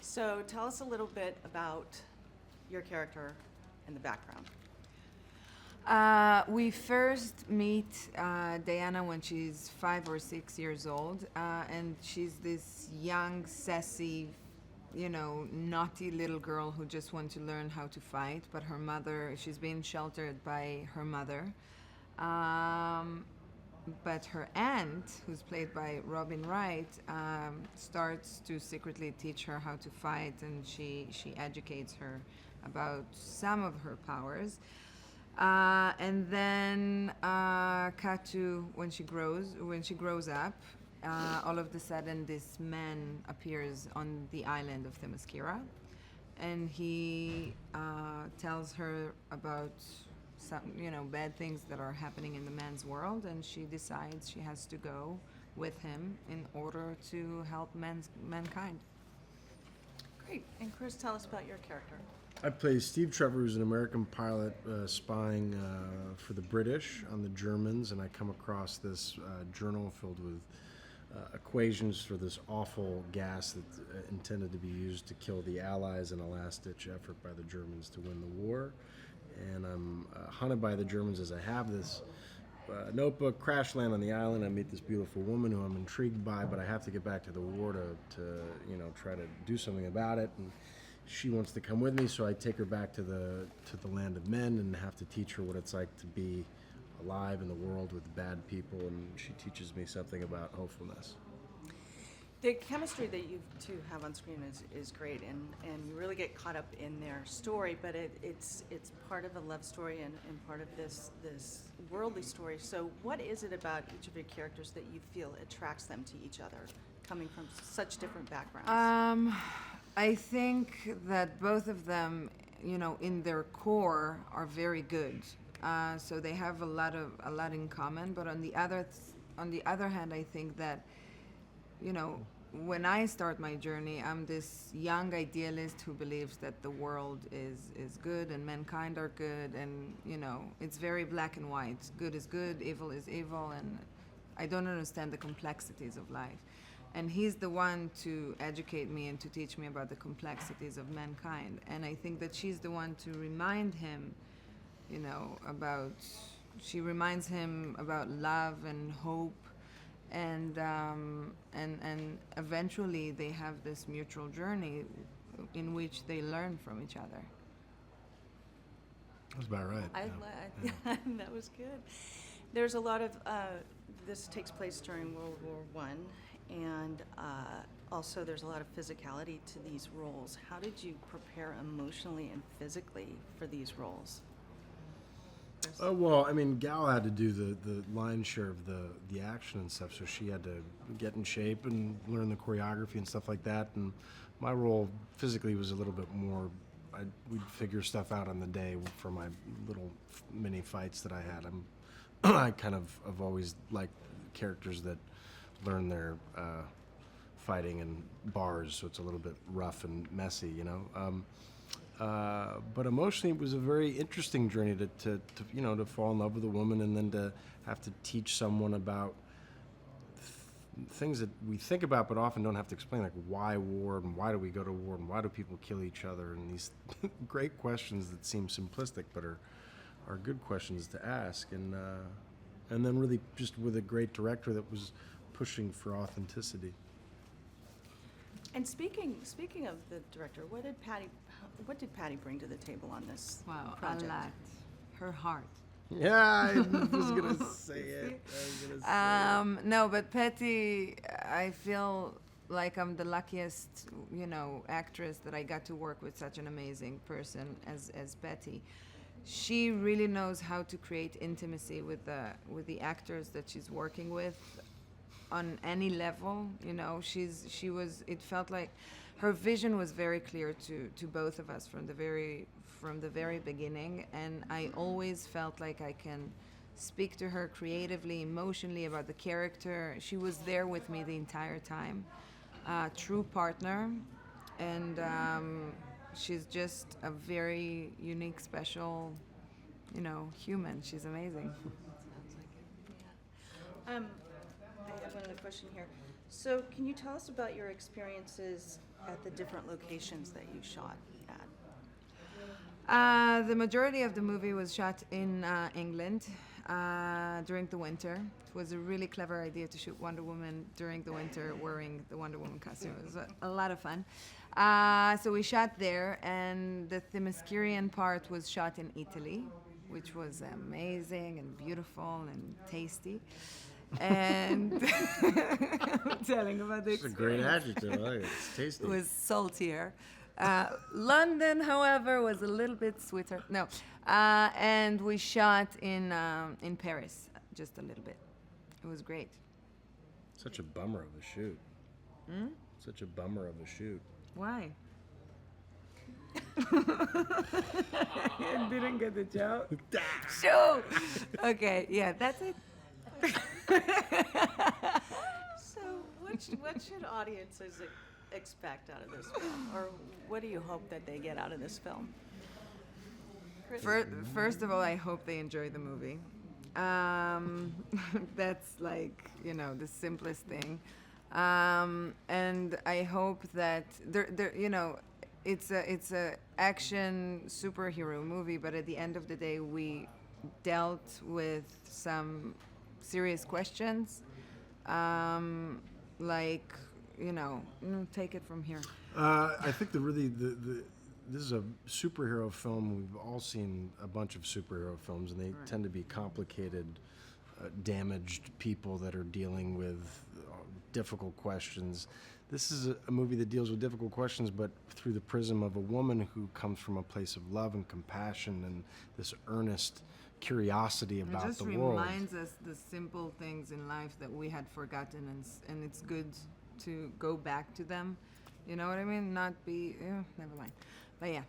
So tell us a little bit about your character and the background. We first meet Diana when she's 5 or 6 years old, and she's this young, sassy, naughty little girl who just wants to learn how to fight. But her mother, she's being sheltered by her mother. But her aunt, who's played by Robin Wright, starts to secretly teach her how to fight, and she educates her about some of her powers. And then cut to when she grows up. All of a sudden, this man appears on the island of Themyscira, and he tells her about some, bad things that are happening in the man's world, and she decides she has to go with him in order to help mankind. Great. And Chris, tell us about your character. I play Steve Trevor, who's an American pilot spying for the British on the Germans, and I come across this journal filled with equations for this awful gas that's intended to be used to kill the Allies in a last-ditch effort by the Germans to win the war. And I'm hunted by the Germans as I have this notebook, crash land on the island. I meet this beautiful woman who I'm intrigued by, but I have to get back to the war to try to do something about it. And she wants to come with me, so I take her back to the land of men and have to teach her what it's like to be alive in the world with bad people, and she teaches me something about hopefulness. The chemistry that you two have on screen is great, and you really get caught up in their story, but it's part of a love story and part of this worldly story. So what is it about each of your characters that you feel attracts them to each other, coming from such different backgrounds? I think that both of them, in their core, are very good. So they have a lot in common. But on the other hand, I think that, when I start my journey, I'm this young idealist who believes that the world is good and mankind are good, and it's very black and white. Good is good, evil is evil, and I don't understand the complexities of life. And he's the one to educate me and to teach me about the complexities of mankind. And I think that she's the one to remind him, she reminds him about love and hope, and eventually they have this mutual journey in which they learn from each other. That's about right. That was good. There's a lot of this takes place during World War I, and also there's a lot of physicality to these roles. How did you prepare emotionally and physically for these roles? Well, I mean, Gal had to do the lion's share of the action and stuff, so she had to get in shape and learn the choreography and stuff like that. And my role physically was a little bit more, we'd figure stuff out on the day for my little mini fights that I had. I kind of have always liked characters that learn their fighting in bars, so it's a little bit rough and messy, But emotionally, it was a very interesting journey to fall in love with a woman, and then to have to teach someone about things that we think about but often don't have to explain, like why war, and why do we go to war, and why do people kill each other, and these great questions that seem simplistic but are good questions to ask, and then really just with a great director that was pushing for authenticity. And speaking of the director, what did Patty bring to the table on this project? A lot. Her heart. Yeah, I was gonna say it. No, but Patty, I feel like I'm the luckiest, actress that I got to work with such an amazing person as Patty. She really knows how to create intimacy with the actors that she's working with on any level. It felt like her vision was very clear to both of us from the very beginning, and I always felt like I can speak to her creatively, emotionally about the character. She was there with me the entire time, true partner, and she's just a very unique, special, human. She's amazing. Sounds like it. Yeah. I have another question here. So can you tell us about your experiences at the different locations that you shot at? The majority of the movie was shot in England during the winter. It was a really clever idea to shoot Wonder Woman during the winter wearing the Wonder Woman costume. It was a lot of fun. So we shot there, and the Themyscirian part was shot in Italy, which was amazing and beautiful and tasty. And I'm telling about the It's a great experience. adjective. I like it. It's tasty. It was saltier. London, however, was a little bit sweeter. No, and we shot in Paris just a little bit. It was great. Such a bummer of a shoot. Such a bummer of a shoot. Why? You didn't get the joke. Shoo! Okay, yeah, that's it. So what should audiences expect out of this film? Or what do you hope that they get out of this film? Chris? First of all, I hope they enjoy the movie. That's like, the simplest thing. And I hope that it's a action superhero movie, but at the end of the day, we dealt with some serious questions, take it from here. I think this is a superhero film. We've all seen a bunch of superhero films, and they tend to be complicated, damaged people that are dealing with difficult questions. This is a movie that deals with difficult questions, but through the prism of a woman who comes from a place of love and compassion and this earnest curiosity about It just the world. reminds us the simple things in life that we had forgotten, and it's good to go back to them. You know what I mean? Not be, never mind. But yeah.